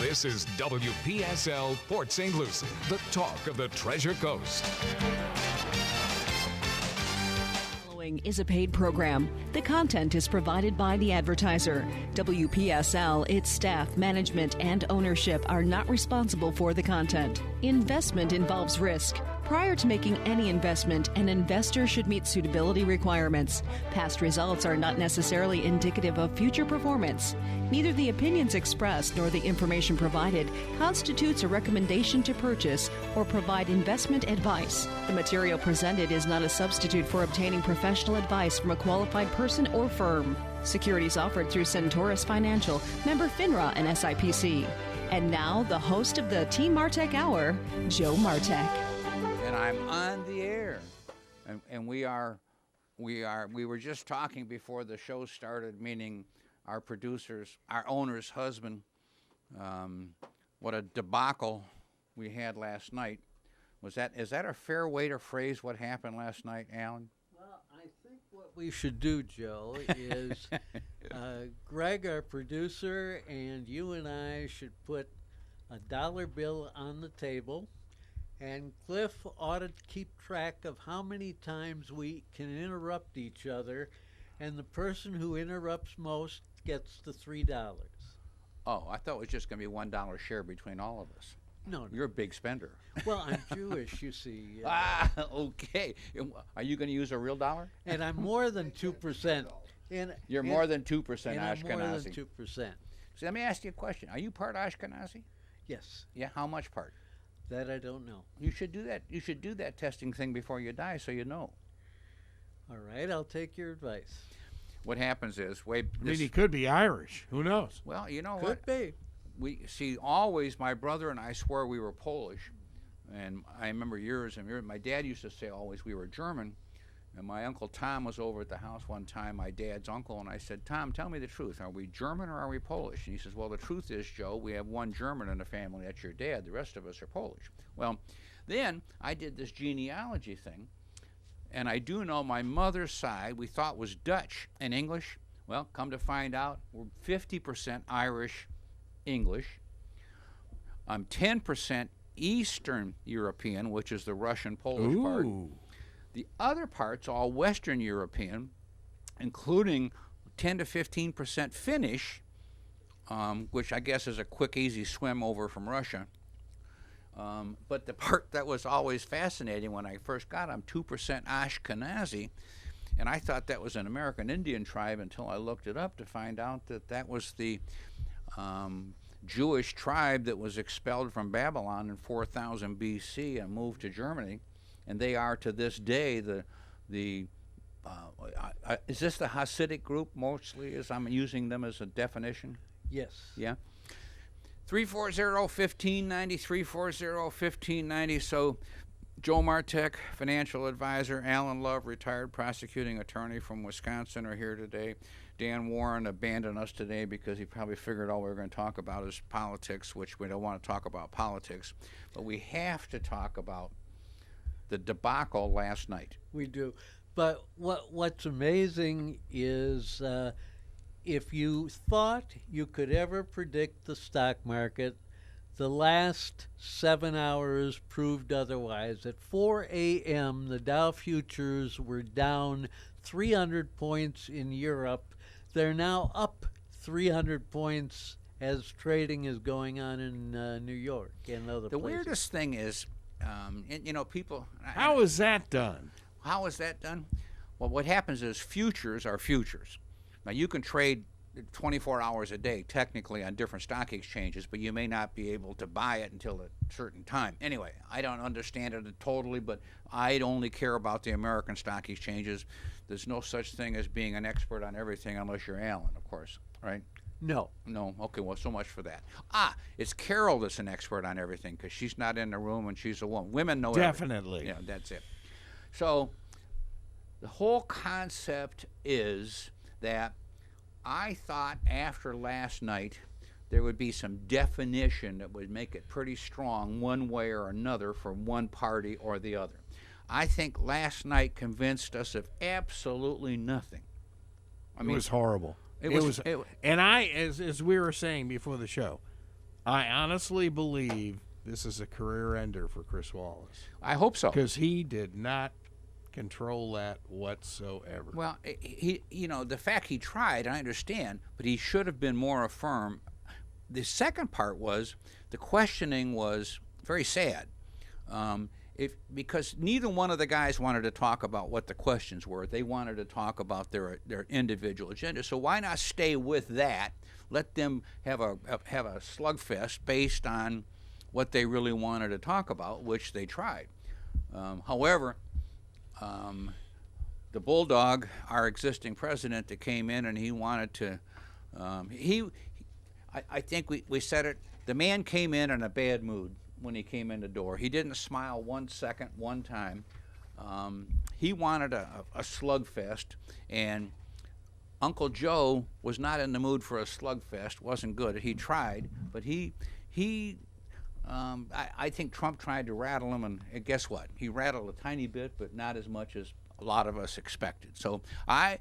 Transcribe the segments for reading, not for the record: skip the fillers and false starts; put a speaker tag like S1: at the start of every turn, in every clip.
S1: This is WPSL Port St. Lucie, the talk of the Treasure Coast.
S2: Is a paid program. The content is provided by the advertiser. WPSL, its staff, management, and ownership are not responsible for the content. Investment involves risk. Prior to making any investment, an investor should meet suitability requirements. Past results are not necessarily indicative of future performance. Neither the opinions expressed nor the information provided constitutes a recommendation to purchase or provide investment advice. The material presented is not a substitute for obtaining professional advice from a qualified person or firm. Securities offered through Centaurus Financial, member FINRA and SIPC. And now, the host of the Team Martek Hour, Joe Martek.
S3: And I'm on the air, and we were just talking before the show started, meaning our producers, our owner's husband. What a debacle we had last night. Is that a fair way to phrase what happened last night, Alan?
S4: Well, I think what we should do, Joe, is Greg, our producer, and you and I should put a dollar bill on the table. And Cliff ought to keep track of how many times we can interrupt each other, and the person who interrupts most gets the $3.
S3: Oh, I thought it was just going to be $1 share between all of us.
S4: No.
S3: You're a big spender.
S4: Well, I'm Jewish, you see.
S3: Okay. Are you going to use a real dollar?
S4: And I'm more than 2%.
S3: You're more than 2% Ashkenazi.
S4: And I'm more than 2%.
S3: So let me ask you a question. Are you part Ashkenazi?
S4: Yes.
S3: Yeah, how much part?
S4: That I don't know.
S3: You should do that. You should do that testing thing before you die, so you know.
S4: All right, I'll take your advice.
S3: What happens is,
S5: he could be Irish. Who knows?
S3: Well, you know
S4: what? Could be.
S3: We see always. My brother and I swore we were Polish, and I remember years and years. My dad used to say always we were German. And my Uncle Tom was over at the house one time, my dad's uncle, and I said, Tom, tell me the truth. Are we German or are we Polish? And he says, well, the truth is, Joe, we have one German in the family. That's your dad. The rest of us are Polish. Well, then I did this genealogy thing, and I do know my mother's side we thought was Dutch and English. Well, come to find out, we're 50% Irish, English. I'm 10% Eastern European, which is the Russian-Polish part. The other part's all Western European, including 10 to 15% Finnish, which I guess is a quick, easy swim over from Russia. But the part that was always fascinating when I first got, I'm 2% Ashkenazi, and I thought that was an American Indian tribe until I looked it up to find out that that was the Jewish tribe that was expelled from Babylon in 4000 B.C. and moved to Germany. And they are to this day is this the Hasidic group mostly, as I'm using them as a definition?
S4: Yes.
S3: Yeah. 340-1590, 340-1590. So Joe Martek, financial advisor, Alan Love, retired prosecuting attorney from Wisconsin, are here today. Dan Warren abandoned us today because he probably figured all we were going to talk about is politics, which we don't want to talk about politics. But we have to talk about the debacle last night.
S4: We do. But what's amazing is if you thought you could ever predict the stock market, the last 7 hours proved otherwise. At 4 a.m., the Dow futures were down 300 points in Europe. They're now up 300 points as trading is going on in New York and other places.
S3: The weirdest thing is, people...
S5: How is that done?
S3: How is that done? Well, what happens is futures are futures. Now, you can trade 24 hours a day, technically, on different stock exchanges, but you may not be able to buy it until a certain time. Anyway, I don't understand it totally, but I only care about the American stock exchanges. There's no such thing as being an expert on everything unless you're Alan, of course, right?
S4: No.
S3: Okay, well, so much for that. It's Carol that's an expert on everything because she's not in the room and she's a woman. Women know
S5: Definitely.
S3: everything. Yeah, that's it. So the whole concept is that I thought after last night there would be some definition that would make it pretty strong one way or another for one party or the other. I think last night convinced us of absolutely nothing.
S5: It was horrible. As we were saying before the show, I honestly believe this is a career ender for Chris Wallace
S3: I hope so.
S5: because he did not control that whatsoever.
S3: Well, he, the fact he tried, I understand, but he should have been more firm. The second part was the questioning was very sad, because neither one of the guys wanted to talk about what the questions were. They wanted to talk about their individual agenda. So why not stay with that? Let them have a slugfest based on what they really wanted to talk about, which they tried. However, the Bulldog, our existing president that came in, and he wanted to, I think we said it, the man came in a bad mood when he came in the door. He didn't smile one time. He wanted a slugfest, and Uncle Joe was not in the mood for a slugfest, wasn't good. He tried, but I think Trump tried to rattle him, and guess what? He rattled a tiny bit, but not as much as a lot of us expected. So I'm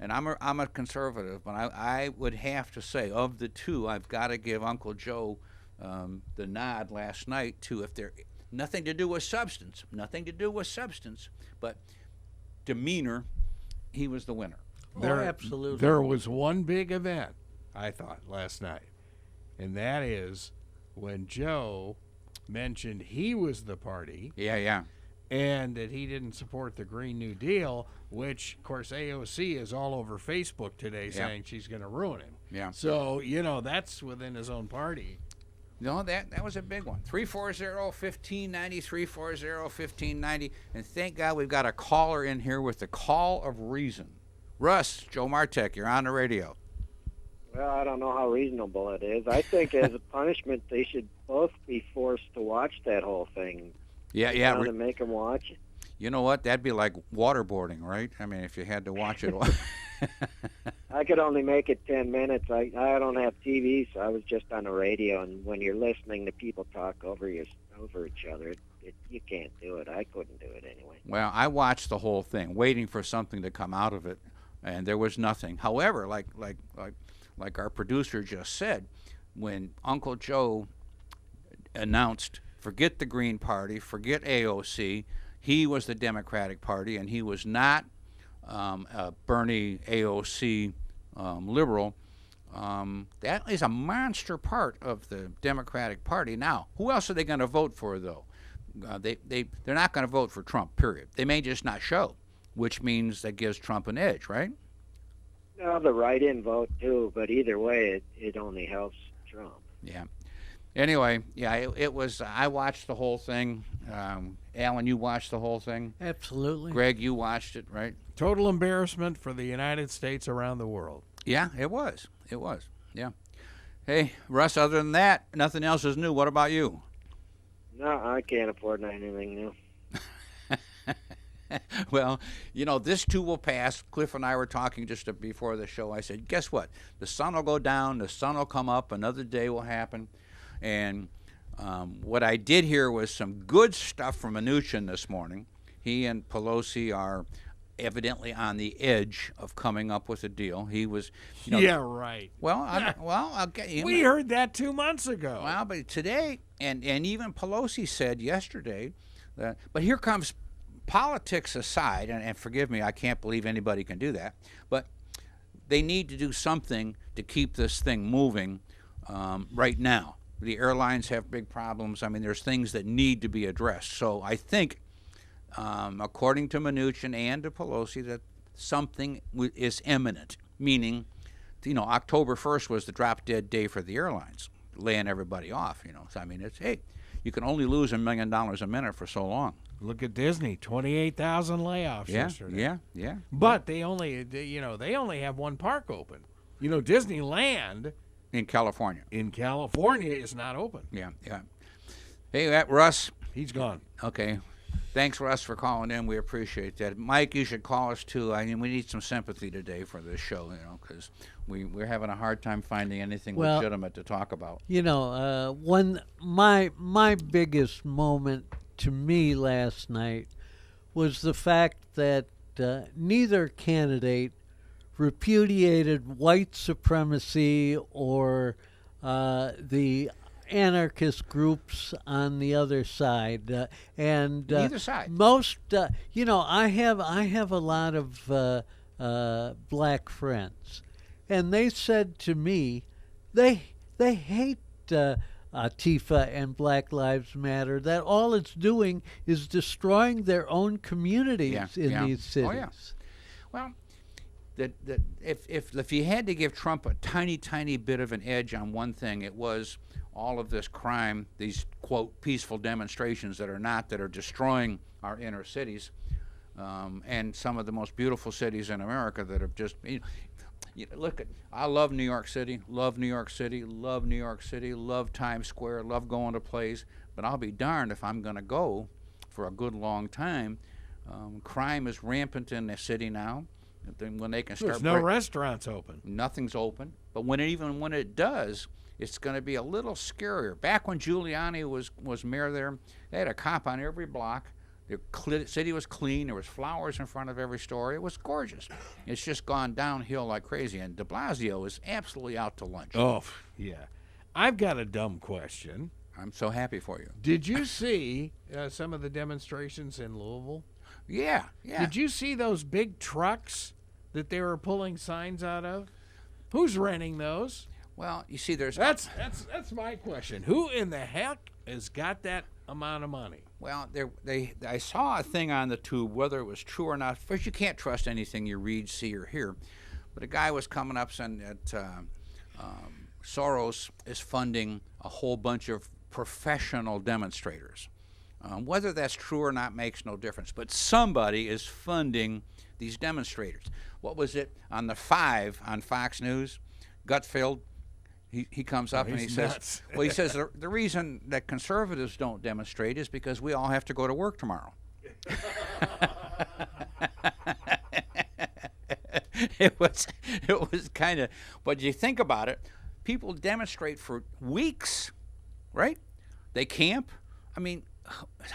S3: a conservative, but I would have to say, of the two, I've got to give Uncle Joe the nod last night to, if they're nothing to do with substance, but demeanor, he was the winner.
S4: Absolutely.
S5: There was one big event, I thought, last night, and that is when Joe mentioned he was the party.
S3: Yeah.
S5: And that he didn't support the Green New Deal, which, of course, AOC is all over Facebook today saying she's going to ruin him.
S3: Yeah.
S5: So, that's within his own party.
S3: No, that was a big one. 340-1590, 340-1590. And thank God we've got a caller in here with the call of reason. Russ, Joe Martek, you're on the radio.
S6: Well, I don't know how reasonable it is. I think as a punishment, they should both be forced to watch that whole thing.
S3: Yeah.
S6: To make them watch it.
S3: You know what? That'd be like waterboarding, right? I mean, if you had to watch it.
S6: I could only make it 10 minutes. I don't have TV, so I was just on the radio, and when you're listening to people talk over each other, you can't do it. I couldn't do it anyway.
S3: Well, I watched the whole thing, waiting for something to come out of it, and there was nothing. However, like our producer just said, when Uncle Joe announced, forget the Green Party, forget AOC, he was the Democratic Party, and he was not a Bernie AOC liberal. That is a monster part of the Democratic Party. Now, who else are they going to vote for, though? They're not going to vote for Trump, period. They may just not show, which means that gives Trump an edge, right?
S6: No, the write-in vote, too, but either way, it only helps Trump.
S3: Yeah. Anyway, it was. I watched the whole thing. Alan, you watched the whole thing?
S4: Absolutely.
S3: Greg, you watched it, right?
S5: Total embarrassment for the United States around the world.
S3: Yeah, it was. Yeah. Hey, Russ, other than that, nothing else is new. What about you?
S6: No, I can't afford anything new.
S3: Well, this too will pass. Cliff and I were talking just before the show. I said, guess what? The sun will go down, the sun will come up, another day will happen. And what I did hear was some good stuff from Mnuchin this morning. He and Pelosi are evidently on the edge of coming up with a deal. He was,
S5: yeah, right.
S3: Well, I'll get you.
S5: We heard that 2 months ago.
S3: Well, but today, and even Pelosi said yesterday that. But here comes politics aside, and forgive me, I can't believe anybody can do that. But they need to do something to keep this thing moving right now. The airlines have big problems. I mean, there's things that need to be addressed. So I think, according to Mnuchin and to Pelosi, that something is imminent, meaning, October 1st was the drop-dead day for the airlines, laying everybody off, So, I mean, you can only lose $1 million a minute for so long.
S5: Look at Disney, 28,000 layoffs yesterday.
S3: Yeah.
S5: But they only have one park open. Disneyland
S3: In California.
S5: Is not open.
S3: Yeah. Hey, Russ.
S5: He's gone.
S3: Okay. Thanks, Russ, for calling in. We appreciate that. Mike, you should call us, too. I mean, we need some sympathy today for this show, because we're having a hard time finding anything legitimate to talk about.
S4: My biggest moment to me last night was the fact that neither candidate repudiated white supremacy or the anarchist groups on the other side, and
S3: Neither side.
S4: most, I have a lot of black friends, and they said to me, they hate Antifa and Black Lives Matter. That all it's doing is destroying their own communities in these cities.
S3: Oh, yeah. Well, if you had to give Trump a tiny bit of an edge on one thing, it was all of this crime, these quote peaceful demonstrations that are destroying our inner cities, and some of the most beautiful cities in America that have just. Look, I love New York City, love New York City, love New York City, love Times Square, love going to plays, but I'll be darned if I'm going to go for a good long time. Crime is rampant in the city now. When they can start,
S5: There's no restaurants open.
S3: Nothing's open. But when it does, it's going to be a little scarier. Back when Giuliani was mayor there, they had a cop on every block. The city was clean. There was flowers in front of every store. It was gorgeous. It's just gone downhill like crazy. And de Blasio is absolutely out to lunch.
S5: Oh, yeah. I've got a dumb question.
S3: I'm so happy for you.
S5: Did you see some of the demonstrations in Louisville?
S3: Yeah.
S5: Did you see those big trucks that they were pulling signs out of? Who's renting those?
S3: Well, you see,
S5: that's my question. Who in the heck has got that amount of money?
S3: Well, I saw a thing on the tube, whether it was true or not. First, you can't trust anything you read, see, or hear. But a guy was coming up saying that Soros is funding a whole bunch of professional demonstrators. Whether that's true or not makes no difference. But somebody is funding these demonstrators. What was it on the 5 on Fox News? Gutfeld. He comes up and he says, well, he says the reason that conservatives don't demonstrate is because we all have to go to work tomorrow. It was kind of, but you think about it, people demonstrate for weeks, right? They camp. I mean,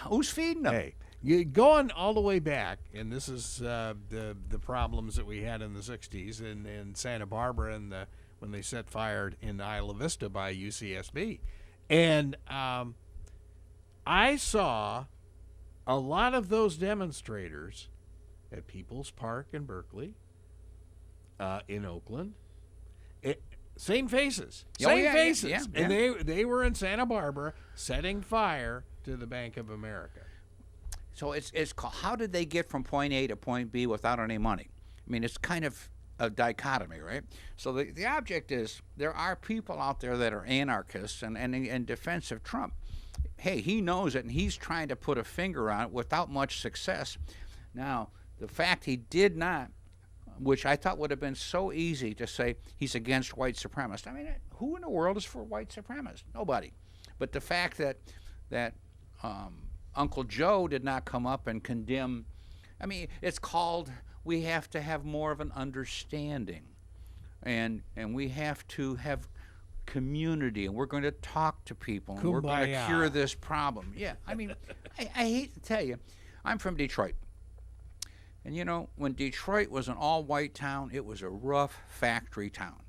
S3: who's feeding them?
S5: Hey, you going all the way back, and this is the problems that we had in the 60s in Santa Barbara and when they set fire in Isla Vista by UCSB. And I saw a lot of those demonstrators at People's Park in Berkeley, in Oakland. Same faces. Same faces.
S3: Yeah.
S5: And they were in Santa Barbara setting fire to the Bank of America.
S3: So it's called, how did they get from point A to point B without any money? I mean, it's kind of a dichotomy, right? So the object is there are people out there that are anarchists and in defense of Trump. Hey, he knows it, and he's trying to put a finger on it without much success. Now, the fact he did not, which I thought would have been so easy to say he's against white supremacists. I mean, who in the world is for white supremacists? Nobody. But the fact that Uncle Joe did not come up and condemn, I mean, it's called, we have to have more of an understanding, and we have to have community, and we're going to talk to people, and we're going to cure this problem. Yeah, I mean, I hate to tell you, I'm from Detroit. And you know, when Detroit was an all-white town, it was a rough factory town.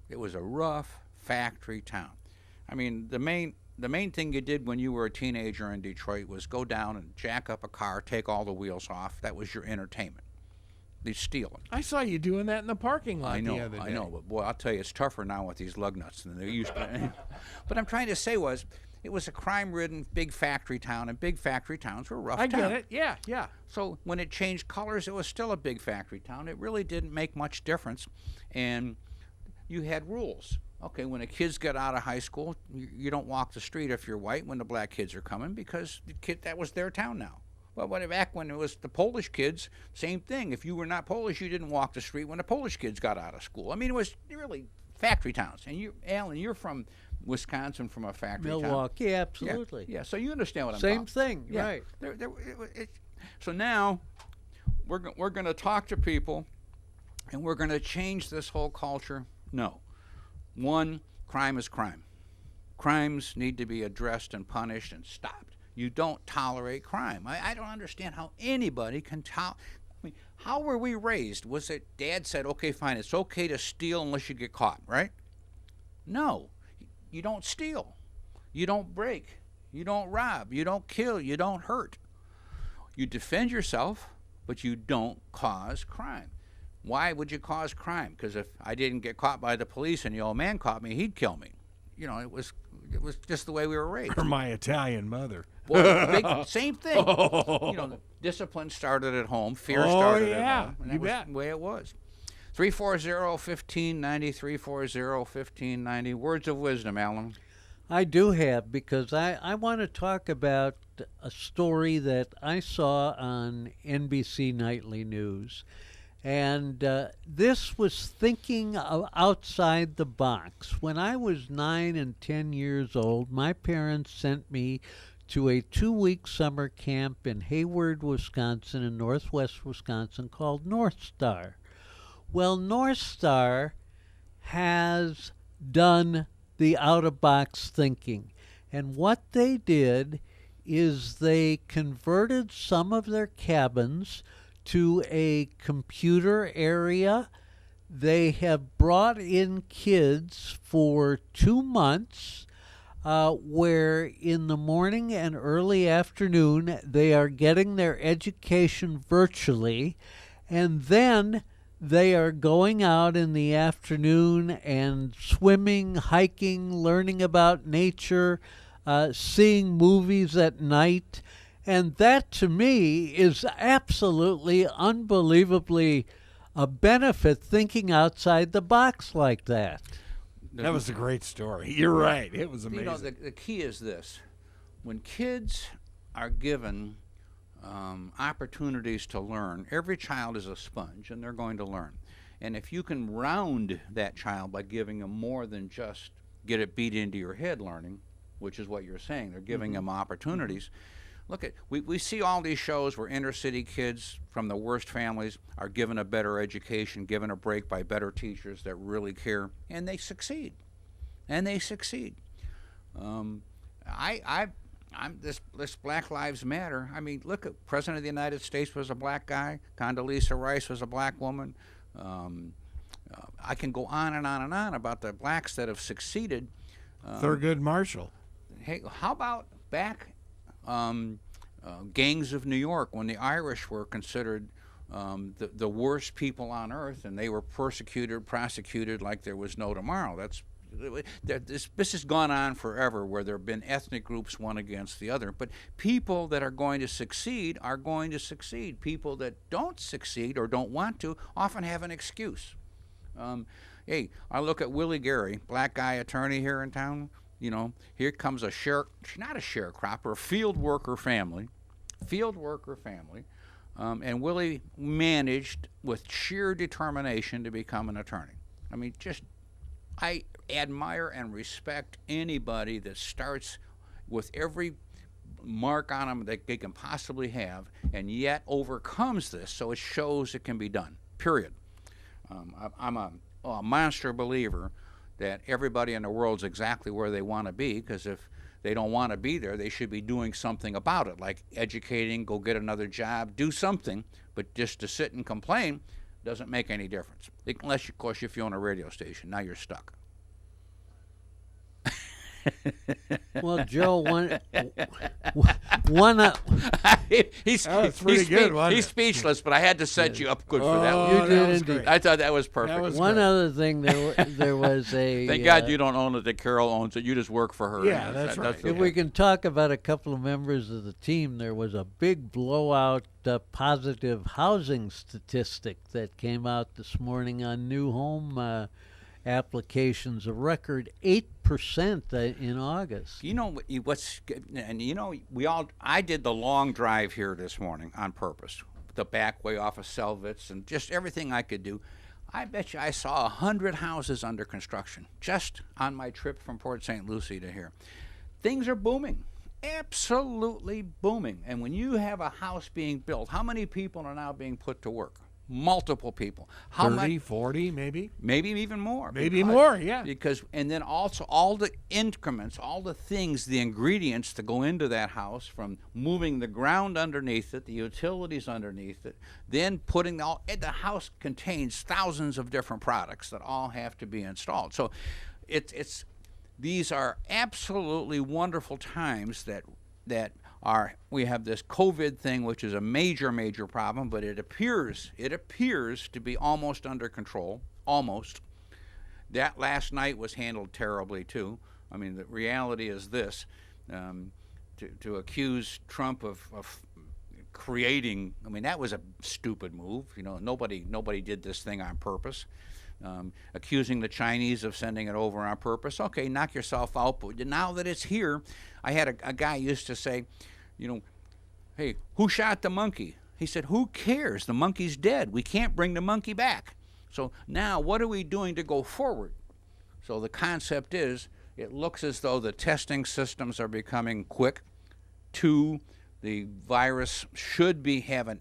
S3: It was a rough factory town. I mean, the main thing you did when you were a teenager in Detroit was go down and jack up a car, take all the wheels off. That was your entertainment. They steal them.
S5: I saw you doing that in the parking lot the other day.
S3: I know, but boy, I'll tell you, it's tougher now with these lug nuts than they used to. But I'm trying to say it was a crime-ridden big factory town, and big factory towns were rough towns.
S5: I get it, yeah.
S3: So when it changed colors, it was still a big factory town. It really didn't make much difference, and you had rules. Okay, when the kids get out of high school, you don't walk the street if you're white when the black kids are coming, because that was their town now. Well, back when it was the Polish kids, same thing. If you were not Polish, you didn't walk the street when the Polish kids got out of school. I mean, it was really factory towns. And you, Alan, you're from Wisconsin, from a factory town.
S4: Milwaukee, absolutely.
S3: Yeah, so you understand what I'm
S4: Same
S3: talking
S4: thing, right.
S3: So now we're going to talk to people, and we're going to change this whole culture. No. One, crime is crime. Crimes need to be addressed and punished and stopped. You don't tolerate crime. I don't understand how anybody can tolerate. I mean, how were we raised? Was it Dad said, okay, fine, it's okay to steal unless you get caught, right? No. you don't steal, you don't break, you don't rob, you don't kill, you don't hurt. You defend yourself, but you don't cause crime. Why would you cause crime? Because if I didn't get caught by the police and the old man caught me, he'd kill me. You know, it was just the way we were raised.
S5: Or my Italian mother.
S3: Well, same thing. You know, discipline started at home. Fear started at home. And that was the way it was. 340-1590, 340-1590. Words of wisdom, Alan.
S4: I do have, because I want to talk about a story that I saw on NBC Nightly News. And this was thinking outside the box. When I was 9 and 10 years old, my parents sent me to a 2-week summer camp in Hayward, Wisconsin, in northwest Wisconsin, called North Star. Well, North Star has done the out-of-box thinking. And what they did is they converted some of their cabins to a computer area. They have brought in kids for 2 months where in the morning and early afternoon they are getting their education virtually, and then they are going out in the afternoon and swimming, hiking, learning about nature, seeing movies at night. And that, to me, is absolutely, unbelievably a benefit, thinking outside the box like that.
S5: That was a great story. You're right. It was amazing.
S3: You know, the key is this. When kids are given opportunities to learn, every child is a sponge, and they're going to learn. And if you can round that child by giving them more than just get it beat into your head learning, which is what you're saying, they're giving them opportunities. Look, we see all these shows where inner city kids from the worst families are given a better education, given a break by better teachers that really care, and they succeed. And they succeed. This Black Lives Matter. I mean, look, President of the United States was a black guy. Condoleezza Rice was a black woman. I can go on and on and on about the blacks that have succeeded.
S5: Thurgood Marshall.
S3: Hey, how about back gangs of New York, when the Irish were considered the worst people on earth, and they were persecuted, prosecuted like there was no tomorrow. This has gone on forever, where there have been ethnic groups one against the other. But people that are going to succeed are going to succeed. People that don't succeed or don't want to often have an excuse. Hey, I look at Willie Gary, black guy attorney here in town. You know, here comes not a sharecropper, a field worker family. And Willie managed with sheer determination to become an attorney. I mean, I admire and respect anybody that starts with every mark on them that they can possibly have, and yet overcomes this, so it shows it can be done, period. I'm a monster believer that everybody in the world's exactly where they want to be, because if they don't want to be there, they should be doing something about it, like educating, go get another job, do something. But just to sit and complain doesn't make any difference. Unless, of course, if you own a radio station. Now you're stuck.
S4: Well, Joe,
S3: He's
S5: pretty good, wasn't
S3: he's
S5: it?
S3: speechless, but I had to set you up good for that
S5: Oh,
S3: one.
S4: You did indeed.
S3: I thought that was perfect.
S5: That was
S4: One
S5: great.
S4: other thing, there was a...
S3: Thank God you don't own it, that Carol owns it. You just work for her.
S5: Yeah, that's right.
S4: If we can talk about a couple of members of the team, there was a big blowout positive housing statistic that came out this morning on new home applications, a record 8% in August.
S3: You know I did the long drive here this morning on purpose, the back way off of Selvitz and just everything I could do. I bet you I saw 100 houses under construction just on my trip from Port St. Lucie to here. Things are booming, absolutely booming. And when you have a house being built, how many people are now being put to work? Multiple people. How
S5: 30, 40, maybe?
S3: Maybe even more.
S5: Maybe more, yeah.
S3: And then also all the increments, all the things, the ingredients to go into that house, from moving the ground underneath it, the utilities underneath it, then putting the house contains thousands of different products that all have to be installed. So it's these are absolutely wonderful times that we have this COVID thing, which is a major problem, but it appears to be almost under control. Almost. That last night was handled terribly too. I mean, the reality is this: to accuse Trump of creating, I mean, that was a stupid move. You know, nobody did this thing on purpose. Accusing the Chinese of sending it over on purpose. Okay, knock yourself out. But now that it's here, I had a guy used to say, you know, hey, who shot the monkey? He said, who cares? The monkey's dead. We can't bring the monkey back. So now what are we doing to go forward? So the concept is, it looks as though the testing systems are becoming quick. 2, the virus should have an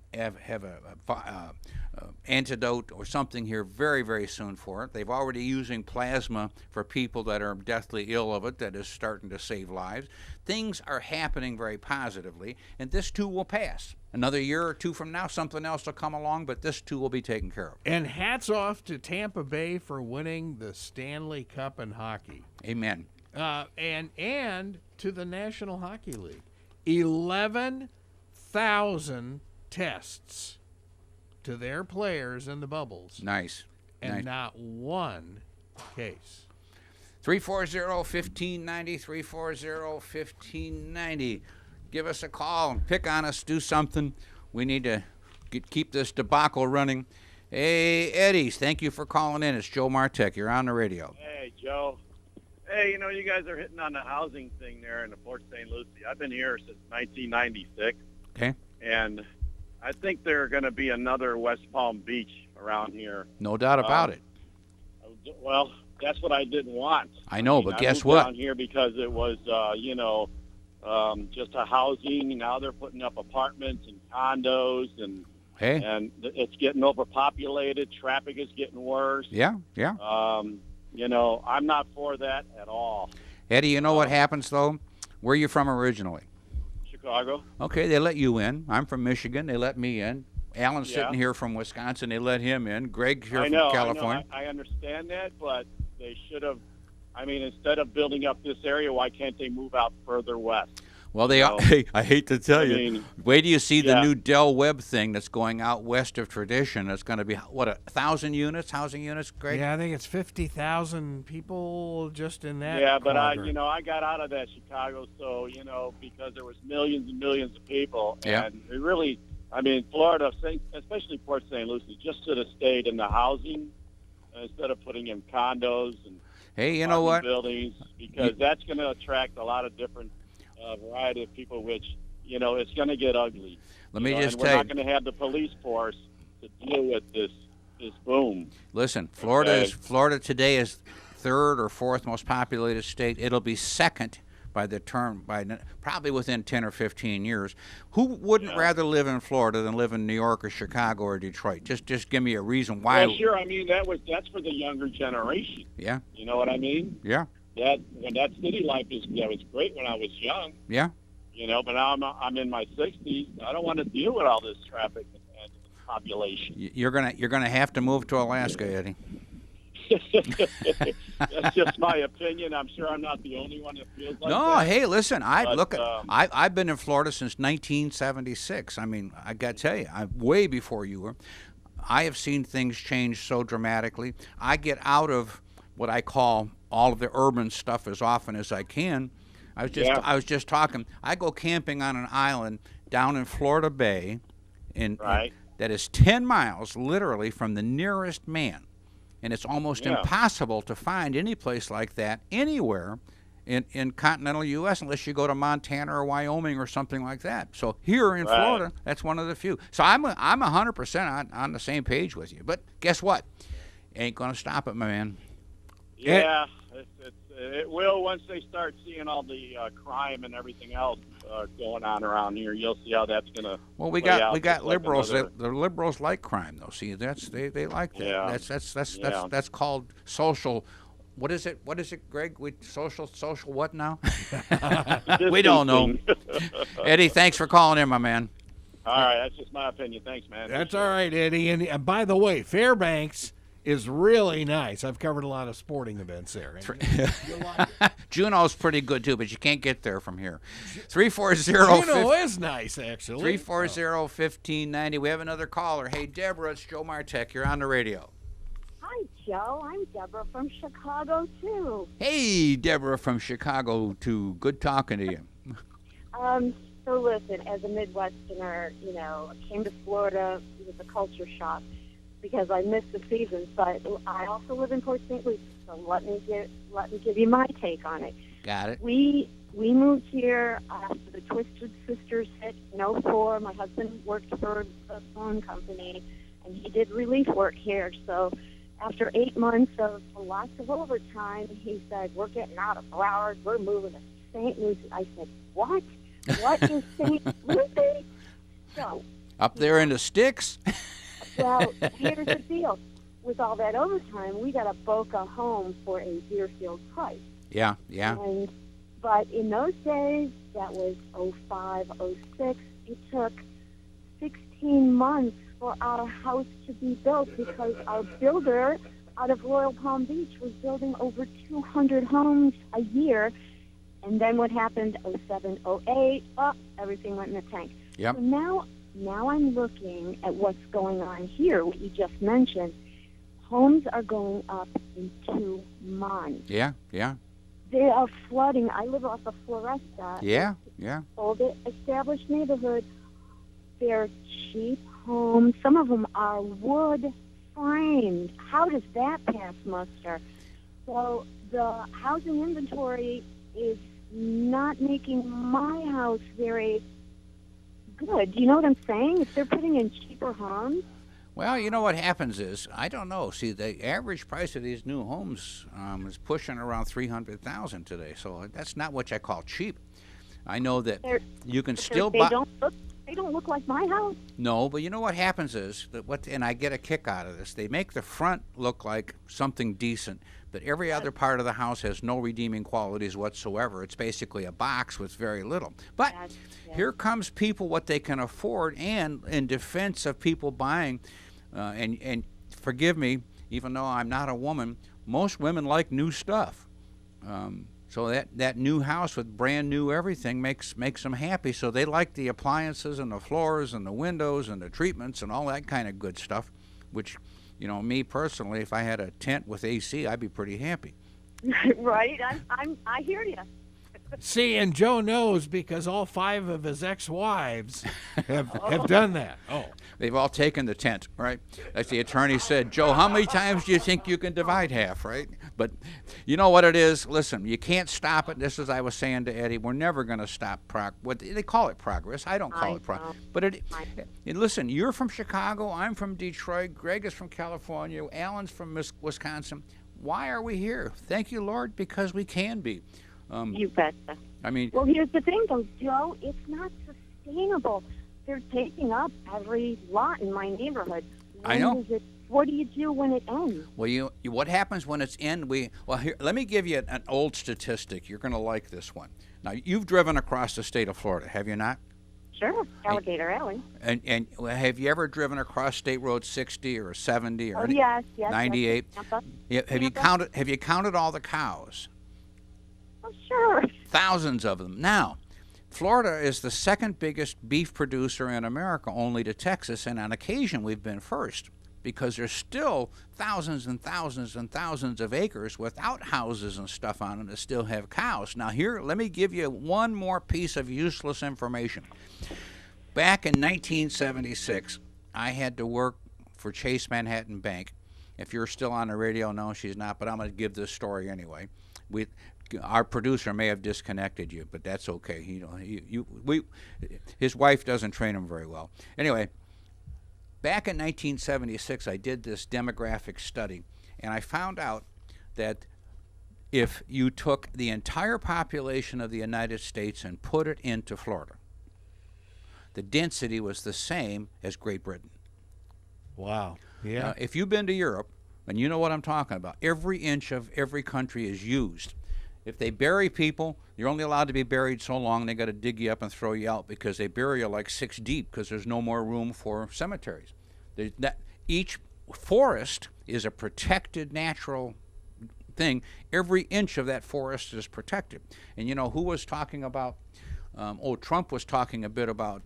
S3: antidote or something here very, very soon for it. They've already using plasma for people that are deathly ill of it. That is starting to save lives. Things are happening very positively, and this too will pass. Another year or 2 from now, something else will come along, but this too will be taken care of.
S5: And hats off to Tampa Bay for winning the Stanley Cup in hockey.
S3: Amen.
S5: And to the National Hockey League. 11,000 tests to their players in the bubbles.
S3: Nice.
S5: And
S3: nice.
S5: Not one case.
S3: 340-1590, 340-1590. Give us a call and pick on us, do something. We need to keep this debacle running. Hey, Eddie, thank you for calling in. It's Joe Martek. You're on the radio.
S7: Hey, Joe. Hey, you know, you guys are hitting on the housing thing there in the Port St. Lucie. I've been here since 1996.
S3: Okay.
S7: And I think there's going to be another West Palm Beach around here.
S3: No doubt about it.
S7: Well, that's what I didn't want.
S3: I know, but guess
S7: what?
S3: what?
S7: Down here because it was, just a housing. Now they're putting up apartments and condos, and it's getting overpopulated. Traffic is getting worse.
S3: Yeah.
S7: I'm not for that at all.
S3: Eddie, you know what happens, though? Where are you from originally?
S7: Chicago.
S3: Okay, they let you in. I'm from Michigan. They let me in. Alan's sitting here from Wisconsin. They let him in. Greg's here from California.
S7: I understand that, but they should have, instead of building up this area, why can't they move out further west?
S3: Well, they are. I hate to tell you. Wait till you see the new Del Webb thing that's going out west of Tradition. It's going to be, 1,000 units, housing units, Greg?
S5: Yeah, I think it's 50,000 people just in that.
S7: Yeah, but
S5: quadrant.
S7: I got out of that Chicago, so, because there was millions and millions of people. And it really, Florida, especially Port St. Lucie, just should have stayed in the housing instead of putting in condos and buildings, because that's going to attract a lot of different variety of people, which, it's going to get ugly.
S3: Let me just
S7: tell you. We're not going to have the police force to deal with this boom.
S3: Listen, Florida today is 3rd or 4th most populated state. It'll be 2nd by probably within 10 or 15 years. Who wouldn't rather live in Florida than live in New York or Chicago or Detroit? Just give me a reason why.
S7: Well, sure. That's for the younger generation.
S3: Yeah.
S7: You know what I mean?
S3: Yeah.
S7: That city life was great when I was young.
S3: Yeah.
S7: But now I'm in my 60s. I don't want to deal with all this traffic and population.
S3: You're gonna have to move to Alaska, Eddie.
S7: That's just my opinion. I'm sure I'm not the only one that feels like that.
S3: No, hey, listen, I've been in Florida since 1976. I got to tell you, I'm way before you were. I have seen things change so dramatically. I get out of what I call all of the urban stuff as often as I can. I was just talking. I go camping on an island down in Florida Bay, that is 10 miles literally from the nearest man, and it's almost impossible to find any place like that anywhere in continental U.S. unless you go to Montana or Wyoming or something like that. So here in Florida, that's one of the few. So I'm 100% on the same page with you. But guess what? Ain't gonna stop it, my man.
S7: Yeah, it will once they start seeing all the crime and everything else going on around here. You'll see how that's gonna.
S3: Well, we got liberals. The liberals like crime, though. See, they like that.
S7: Yeah.
S3: That's called social. What is it, Greg? Social what now? We don't know. Eddie, thanks for calling in, my man.
S7: All right, that's just my opinion. Thanks, man.
S5: That's all right, Eddie. And by the way, Fairbanks is really nice. I've covered a lot of sporting events there.
S3: Juneau's pretty good too, but you can't get there from here. 340
S5: Juneau is nice, actually.
S3: 340-1590. We have another caller. Hey, Deborah, it's Joe Martek. You're on the radio.
S8: Hi, Joe. I'm Deborah from Chicago, too.
S3: Hey, Deborah from Chicago, too. Good talking to you.
S8: So listen, as a Midwesterner, I came to Florida. It was a culture shock because I missed the season. But I also live in Port St. Lucie, so let me give you my take on it.
S3: Got it.
S8: We moved here after the Twisted Sisters hit in '04. My husband worked for a phone company, and he did relief work here. So after 8 months of lots of overtime, he said, "We're getting out of Broward. We're moving to St. Lucie." I said, "What? What is St. Lucie?" So
S3: up there in the sticks?
S8: well, here's the deal. With all that overtime, we got a Boca home for a Deerfield price.
S3: Yeah.
S8: But in those days, that was '05, '06, it took 16 months for our house to be built because our builder out of Royal Palm Beach was building over 200 homes a year. And then what happened, '07, '08, everything went in the tank.
S3: Yep.
S8: So now I'm looking at what's going on here, what you just mentioned. Homes are going up in 2 months.
S3: Yeah.
S8: They are flooding. I live off of Floresta.
S3: Yeah.
S8: Old established neighborhood. They're cheap homes. Some of them are wood framed. How does that pass muster? So the housing inventory is not making my house very good. Do you know what I'm saying? If they're putting in cheaper homes.
S3: Well, you know what happens is, I don't know. See, the average price of these new homes is pushing around $300,000 today. So that's not what I call cheap. I know that you can still buy.
S8: They don't look like my house.
S3: No, but you know what happens is and I get a kick out of this. They make the front look like something decent, but every other part of the house has no redeeming qualities whatsoever. It's basically a box with very little. But here comes people what they can afford, and in defense of people buying, and forgive me, even though I'm not a woman, most women like new stuff. So that new house with brand new everything makes them happy. So they like the appliances and the floors and the windows and the treatments and all that kind of good stuff, which, me personally, if I had a tent with AC, I'd be pretty happy.
S8: Right. I hear you.
S5: See, and Joe knows because all 5 of his ex-wives have done that. Oh.
S3: They've all taken the tent, right? Like the attorney said, Joe, how many times do you think you can divide half, right? But you know what it is? Listen, you can't stop it. This is, I was saying to Eddie, we're never going to stop what they call it progress. I don't call it progress. But listen, you're from Chicago. I'm from Detroit. Greg is from California. Alan's from Wisconsin. Why are we here? Thank you, Lord, because we can be.
S8: You betcha.
S3: I mean,
S8: well, here's the thing, though, Joe. It's not sustainable. They're taking up every lot in my neighborhood.
S3: I know.
S8: What do you do when it ends?
S3: Well, what happens when it's in? Here, let me give you an old statistic. You're going to like this one. Now, you've driven across the state of Florida, have you not?
S8: Sure, Alligator Alley.
S3: And have you ever driven across State Road 60 or 70 or
S8: yes,
S3: 98?
S8: Yes.
S3: Have you counted all the cows?
S8: Oh, sure.
S3: Thousands of them. Now, Florida is the second biggest beef producer in America, only to Texas, and on occasion we've been first because there's still thousands and thousands and thousands of acres without houses and stuff on them that still have cows. Now here, let me give you one more piece of useless information. Back in 1976, I had to work for Chase Manhattan Bank. If you're still on the radio, no, she's not, but I'm going to give this story anyway. Our producer may have disconnected you, but that's okay. His wife doesn't train him very well. Anyway, back in 1976, I did this demographic study, and I found out that if you took the entire population of the United States and put it into Florida, the density was the same as Great Britain.
S5: Wow. Yeah.
S3: Now, if you've been to Europe, and you know what I'm talking about, every inch of every country is used. If they bury people, you're only allowed to be buried so long. They got to dig you up and throw you out because they bury you like 6 deep because there's no more room for cemeteries. Each forest is a protected natural thing. Every inch of that forest is protected. And who was talking about, Trump was talking a bit about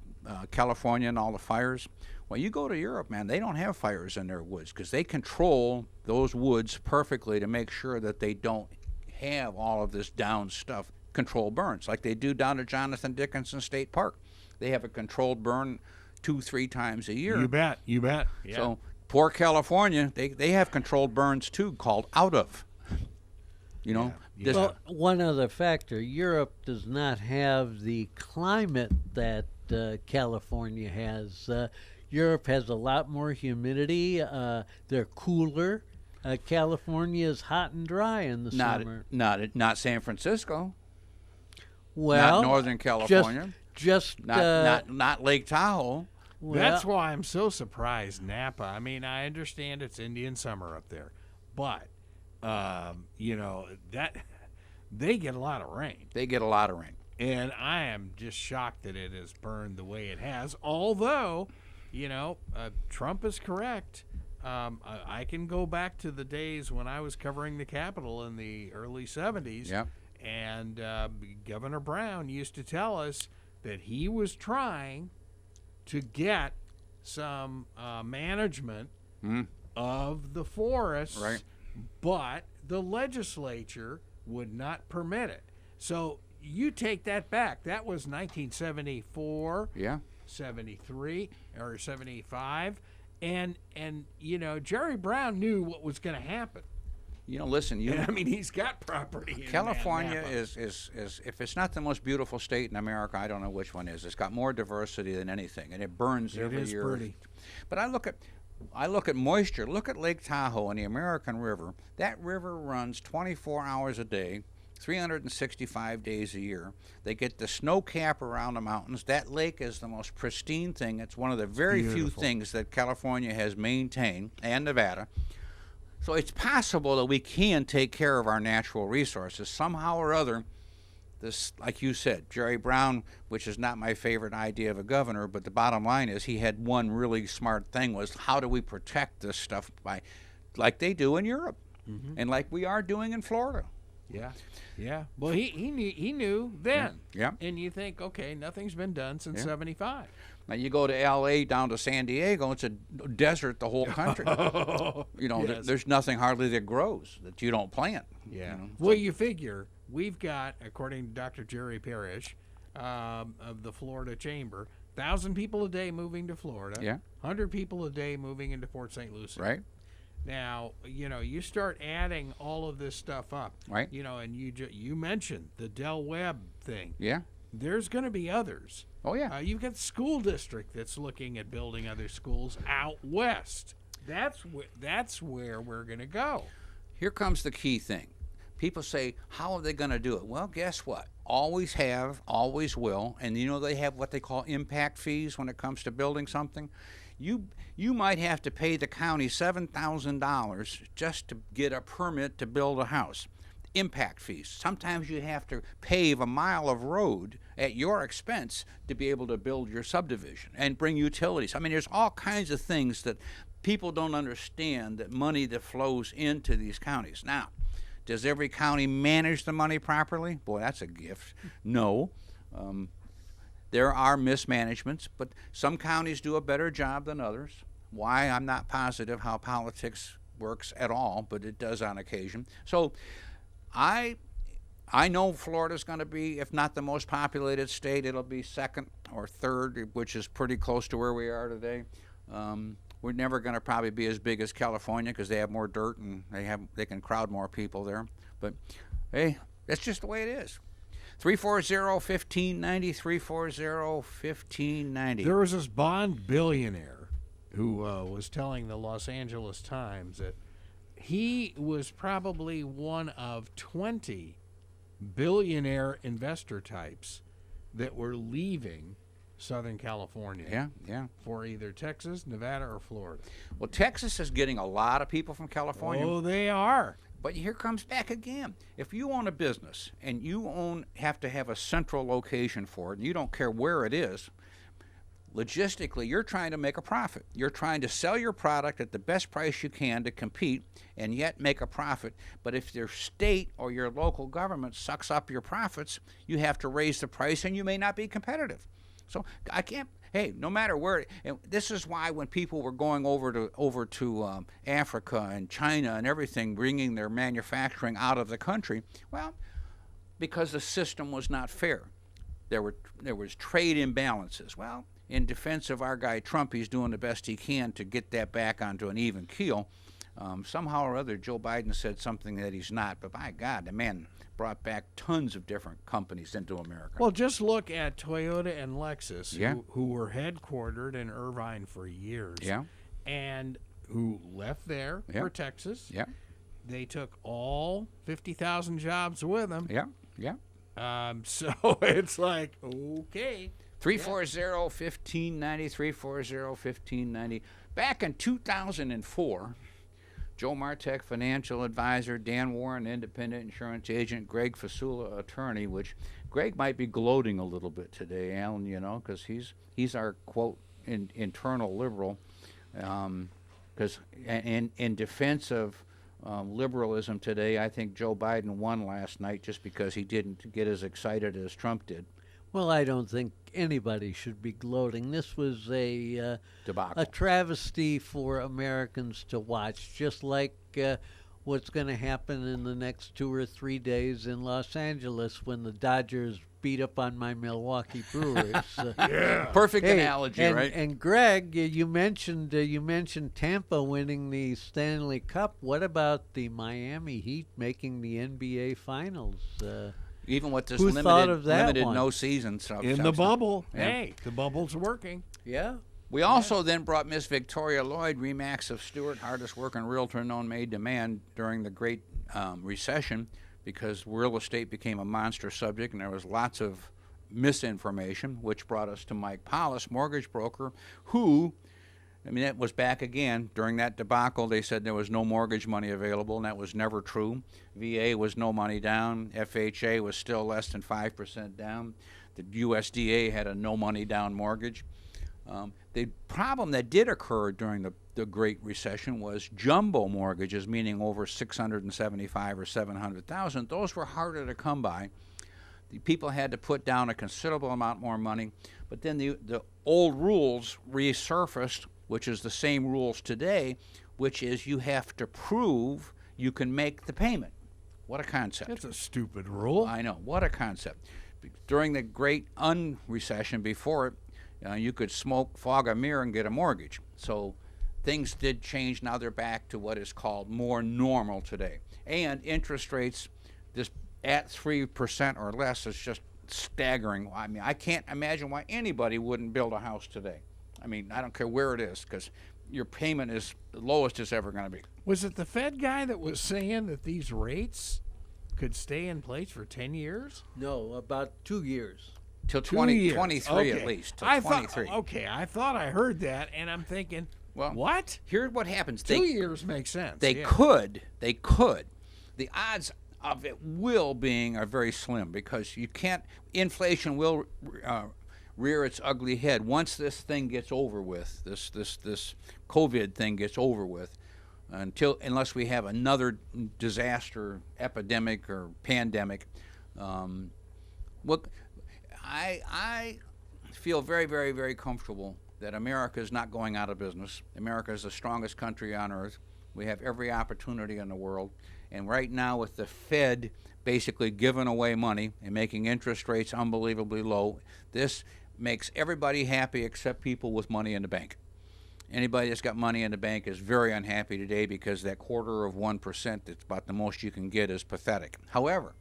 S3: California and all the fires. Well, you go to Europe, man, they don't have fires in their woods because they control those woods perfectly to make sure that they don't have all of this down stuff, controlled burns, like they do down at Jonathan Dickinson State Park. They have a controlled burn 2-3 times a year.
S5: You bet. Yeah.
S3: So poor California, they have controlled burns too, called out of.
S4: Well, one other factor, Europe does not have the climate that California has. Europe has a lot more humidity. They're cooler. California is hot and dry in the summer.
S3: Not San Francisco.
S4: Well,
S3: not Northern California.
S4: Just
S3: not Lake Tahoe.
S4: Well,
S5: that's why I'm so surprised. Napa. I mean, I understand it's Indian summer up there, but that they get a lot of rain. And I am just shocked that it has burned the way it has. Although, Trump is correct. I can go back to the days when I was covering the Capitol in the early 70s.
S3: Yeah.
S5: And Governor Brown used to tell us that he was trying to get some management of the forests,
S3: right,
S5: but the legislature would not permit it. So you take that back. That was 1974, 73, or 75. And Jerry Brown knew what was going to happen.
S3: Listen,
S5: I mean, he's got property in
S3: California
S5: Napa.
S3: is if it's not the most beautiful state in America, I don't know which one is. It's got more diversity than anything, and it burns every year.
S5: Pretty.
S3: But I look at moisture. Look at Lake Tahoe and the American River. That river runs 24 hours a day, 365 days a year. They get the snow cap around the mountains. That lake is the most pristine thing. It's one of the very few things that California has maintained, and Nevada. So it's possible that we can take care of our natural resources somehow or other. This, like you said, Jerry Brown, which is not my favorite idea of a governor, but the bottom line is he had one really smart thing, was how do we protect this stuff by, like they do in Europe, and like we are doing in Florida.
S5: Yeah. Well, he knew then.
S3: Yeah.
S5: And you think, okay, nothing's been done since 75.
S3: Now you go to L.A. down to San Diego, it's a desert, the whole country.
S5: Yes.
S3: There's nothing hardly that grows that you don't plant.
S5: Yeah. Well, you figure we've got, according to Dr. Jerry Parrish of the Florida Chamber, 1,000 people a day moving to Florida. 100 people a day moving into Port St. Lucie.
S3: Right.
S5: Now, you start adding all of this stuff up.
S3: Right.
S5: And you mentioned the Del Webb thing.
S3: Yeah.
S5: There's going to be others.
S3: Oh, yeah.
S5: You've got the school district that's looking at building other schools out west. That's where we're going to go.
S3: Here comes the key thing. People say, how are they going to do it? Well, guess what? Always have, always will. And they have what they call impact fees when it comes to building something. You might have to pay the county $7,000 just to get a permit to build a house. Impact fees. Sometimes you have to pave a mile of road at your expense to be able to build your subdivision and bring utilities. I mean, there's all kinds of things that people don't understand, that money that flows into these counties. Now, does every county manage the money properly? Boy, that's a gift. No. There are mismanagements, but some counties do a better job than others. Why? I'm not positive how politics works at all, but it does on occasion. So I know Florida's going to be, if not the most populated state, it'll be second or third, which is pretty close to where we are today. We're never going to probably be as big as California because they have more dirt and they can crowd more people there. But hey, that's just the way it is. 340-1590, 340-1590.
S5: There was this Bond billionaire who was telling the Los Angeles Times that he was probably one of 20 billionaire investor types that were leaving Southern California.
S3: Yeah.
S5: For either Texas, Nevada, or Florida.
S3: Well, Texas is getting a lot of people from California.
S5: Oh, they are.
S3: But here comes back again. If you own a business and you have to have a central location for it, and you don't care where it is, logistically, you're trying to make a profit. You're trying to sell your product at the best price you can to compete and yet make a profit. But if your state or your local government sucks up your profits, you have to raise the price and you may not be competitive. So I can't. Hey, no matter where, and this is why when people were going over to Africa and China and everything, bringing their manufacturing out of the country, well, because the system was not fair. There was trade imbalances. Well, in defense of our guy Trump, he's doing the best he can to get that back onto an even keel. Somehow or other, Joe Biden said something that he's not, but by God, the man brought back tons of different companies into America.
S5: Well, just look at Toyota and Lexus,
S3: Yeah.
S5: who were headquartered in Irvine for years,
S3: Yeah.
S5: and who left there
S3: Yeah.
S5: for Texas.
S3: Yeah,
S5: They took all 50,000 jobs with them.
S3: yeah, yeah.
S5: So it's like, okay.
S3: 340-1590, 340-1590. Back in 2004, Joe Martek, financial advisor, Dan Warren, independent insurance agent, Greg Fasula, attorney, which Greg might be gloating a little bit today, Alan, because he's our, quote, internal liberal, because in defense of liberalism today, I think Joe Biden won last night just because he didn't get as excited as Trump did.
S4: Well, I don't think anybody should be gloating. This was a
S3: Debacle.
S4: a travesty for Americans to watch, just like what's going to happen in the next 2 or 3 days in Los Angeles when the Dodgers beat up on my Milwaukee Brewers.
S3: Perfect
S4: Hey,
S3: analogy,
S4: and,
S3: right?
S4: And Greg, you mentioned Tampa winning the Stanley Cup. What about the Miami Heat making the NBA Finals?
S3: Even with this
S4: Who thought of that
S3: limited
S4: one?
S3: no season stuff.
S5: In the bubble.
S3: Yeah.
S5: Hey, the bubble's working.
S4: Yeah.
S3: We also then brought Miss Victoria Lloyd, Remax of Stewart, hardest working realtor known made demand during the Great Recession, because real estate became a monster subject and there was lots of misinformation, which brought us to Mike Paulus, mortgage broker, who, I mean, that was back again. During that debacle, they said there was no mortgage money available, and that was never true. VA was no money down. FHA was still less than 5% down. The USDA had a no money down mortgage. The problem that did occur during the Great Recession was jumbo mortgages, meaning over $675,000 or $700,000. Those were harder to come by. The people had to put down a considerable amount more money. But then the old rules resurfaced, which is the same rules today, which is you have to prove you can make the payment. What a concept.
S5: It's a stupid rule.
S3: I know. What a concept. During the Great Unrecession, before it, you could fog a mirror and get a mortgage. So things did change. Now they're back to what is called more normal today. And interest rates this at 3% or less is just staggering. I mean, I can't imagine why anybody wouldn't build a house today. I mean, I don't care where it is, because your payment is the lowest it's ever going to be.
S5: Was it the Fed guy that was saying that these rates could stay in place for 10 years?
S4: No, about 2 years.
S3: Till
S5: 2 years.
S3: 23
S5: Okay.
S3: at least. Till
S5: I
S3: 23.
S5: I thought I heard that, and I'm thinking,
S3: Well,
S5: what?
S3: Here's what happens.
S5: 2 years makes sense.
S3: They
S5: yeah.
S3: could. The odds of it being are very slim, because you can't. Inflation will rear its ugly head once this thing gets over with. This COVID thing gets over with, unless we have another disaster, epidemic or pandemic. I feel very, very, very comfortable that America is not going out of business. America is the strongest country on earth. We have every opportunity in the world. And right now, with the Fed basically giving away money and making interest rates unbelievably low, this makes everybody happy except people with money in the bank. Anybody that's got money in the bank is very unhappy today, because that 1/4%, that's about the most you can get, is pathetic. However,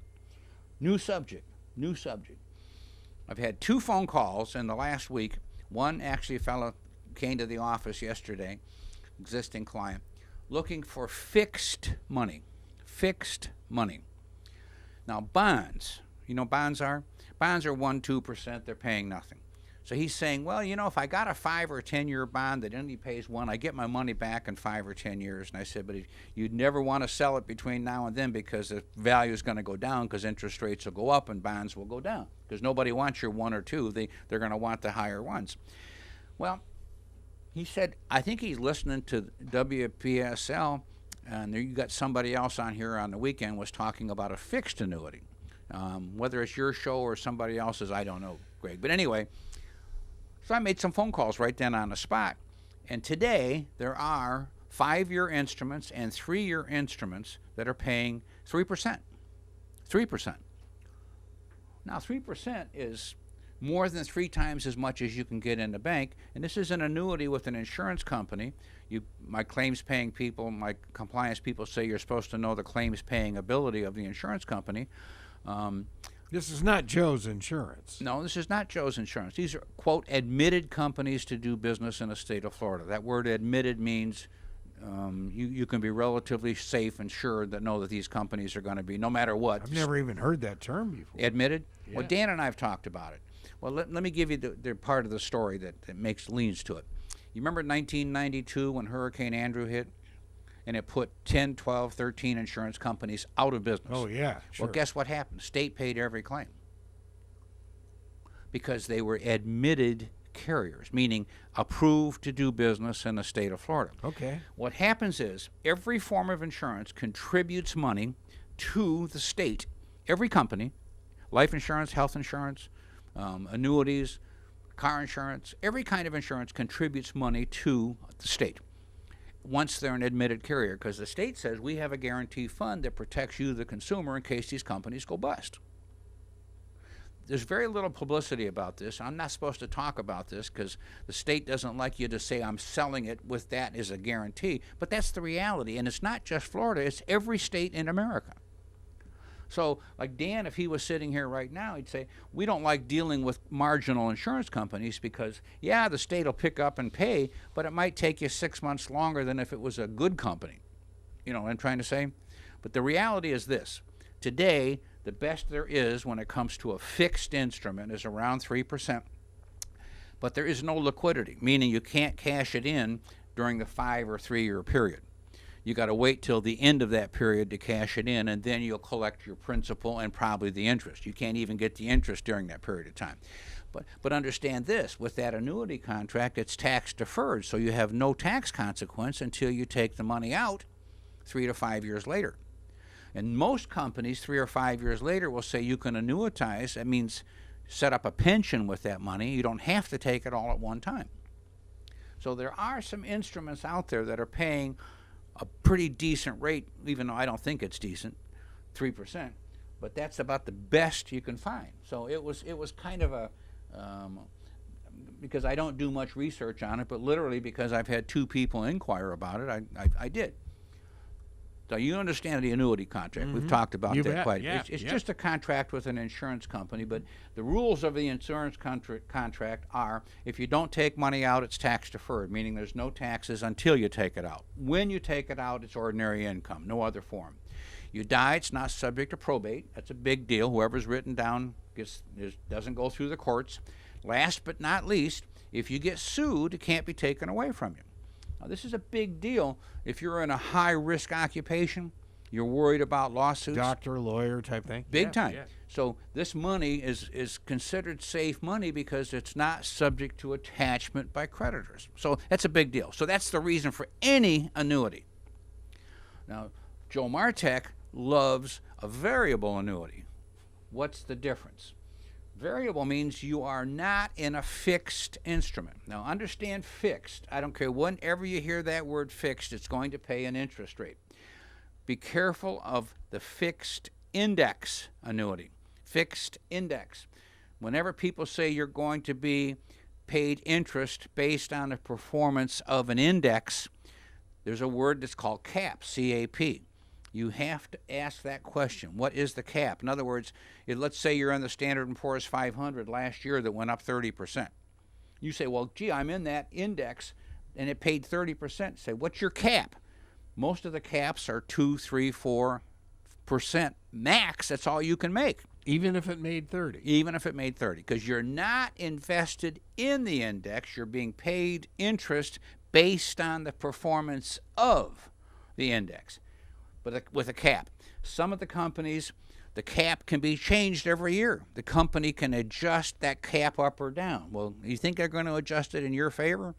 S3: new subject. I've had 2 phone calls in the last week. One, actually, a fellow came to the office yesterday, existing client, looking for fixed money. Now, bonds, bonds are 1-2%, they're paying nothing. So he's saying, well, if I got a 5 or 10 year bond that only pays 1, I get my money back in 5 or 10 years. And I said, but you'd never want to sell it between now and then, because the value is going to go down, because interest rates will go up and bonds will go down, because nobody wants your 1 or 2. They're going to want the higher ones. Well, he said, I think he's listening to WPSL, and you got somebody else on here on the weekend was talking about a fixed annuity. Whether it's your show or somebody else's, I don't know, Greg. But anyway, so I made some phone calls right then on the spot. And today, there are 5-year instruments and 3-year instruments that are paying 3%. 3%. Now, 3% is more than 3 times as much as you can get in the bank, and this is an annuity with an insurance company. My claims paying people, my compliance people say you're supposed to know the claims paying ability of the insurance company.
S5: This is not Joe's Insurance.
S3: No, this is not Joe's Insurance. These are, quote, admitted companies to do business in the state of Florida. That word admitted means you can be relatively safe and sure that know that these companies are going to be, no matter what.
S5: I've never even heard that term before.
S3: Admitted?
S5: Yeah.
S3: Well, Dan and I have talked about it. Well, let me give you the part of the story that leans to it. You remember 1992 when Hurricane Andrew hit? And it put 10, 12, 13 insurance companies out of business.
S5: Oh, yeah, sure.
S3: Well, guess what happened? The state paid every claim because they were admitted carriers, meaning approved to do business in the state of Florida.
S5: Okay.
S3: What happens is every form of insurance contributes money to the state. Every company, life insurance, health insurance, annuities, car insurance, every kind of insurance contributes money to the state once they're an admitted carrier, because the state says we have a guarantee fund that protects you, the consumer, in case these companies go bust. There's very little publicity about this. I'm not supposed to talk about this because the state doesn't like you to say I'm selling it with that as a guarantee, but that's the reality, and it's not just Florida, it's every state in America. So, like Dan, if he was sitting here right now, he'd say, we don't like dealing with marginal insurance companies because, yeah, the state will pick up and pay, but it might take you 6 months longer than if it was a good company. You know what I'm trying to say? But the reality is this. Today, the best there is when it comes to a fixed instrument is around 3%, but there is no liquidity, meaning you can't cash it in during the 5 or 3 year period. You got to wait till the end of that period to cash it in, and then you'll collect your principal and probably the interest. You can't even get the interest during that period of time. But understand this, with that annuity contract, it's tax deferred, so you have no tax consequence until you take the money out 3 to 5 years later. And most companies 3 or 5 years later will say you can annuitize. That means set up a pension with that money. You don't have to take it all at one time. So there are some instruments out there that are paying a pretty decent rate, even though I don't think it's decent, 3%, but that's about the best you can find. So it was kind of a, because I don't do much research on it, but literally because I've had 2 people inquire about it, I did. So you understand the annuity contract.
S5: Mm-hmm.
S3: We've talked about
S5: You
S3: that
S5: bet.
S3: quite.
S5: Yeah,
S3: It's
S5: yeah.
S3: just a contract with an insurance company, but the rules of the insurance contract are if you don't take money out, it's tax deferred, meaning there's no taxes until you take it out. When you take it out, it's ordinary income, no other form. You die, it's not subject to probate. That's a big deal. Whoever's written down doesn't go through the courts. Last but not least, if you get sued, it can't be taken away from you. Now, this is a big deal. If you're in a high-risk occupation, you're worried about lawsuits.
S5: Doctor, lawyer type thing.
S3: Big time. Yeah. So this money is considered safe money because it's not subject to attachment by creditors. So that's a big deal. So that's the reason for any annuity. Now, Joe Martek loves a variable annuity. What's the difference? Variable means you are not in a fixed instrument. Now, understand fixed. I don't care whenever you hear that word fixed, it's going to pay an interest rate. Be careful of the fixed index annuity. Fixed index. Whenever people say you're going to be paid interest based on the performance of an index, there's a word that's called cap, C-A-P. You have to ask that question. What is the cap? In other words, let's say you're in the Standard & Poor's 500 last year that went up 30%. You say, well, gee, I'm in that index, and it paid 30%. Say, what's your cap? Most of the caps are 2, 3, 4% max. That's all you can make.
S5: Even if it made 30.
S3: Even if it made 30, because you're not invested in the index. You're being paid interest based on the performance of the index, but with a cap. Some of the companies The cap can be changed every year. The company can adjust that cap up or down. Well, you think they're going to adjust it in your favor?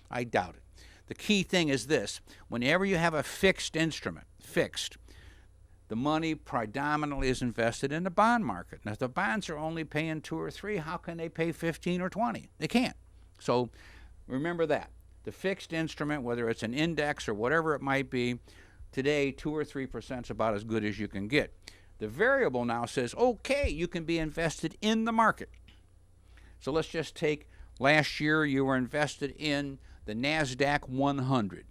S3: I doubt it. The key thing is this. Whenever you have a fixed instrument, the money predominantly is invested in the bond market. Now, if the bonds are only paying 2 or 3, how can they pay 15 or 20? They can't. So remember that. The fixed instrument, whether it's an index or whatever it might be, today 2 or 3% is about as good as you can get. The variable now says, okay, you can be invested in the market. So let's just take last year you were invested in the NASDAQ 100.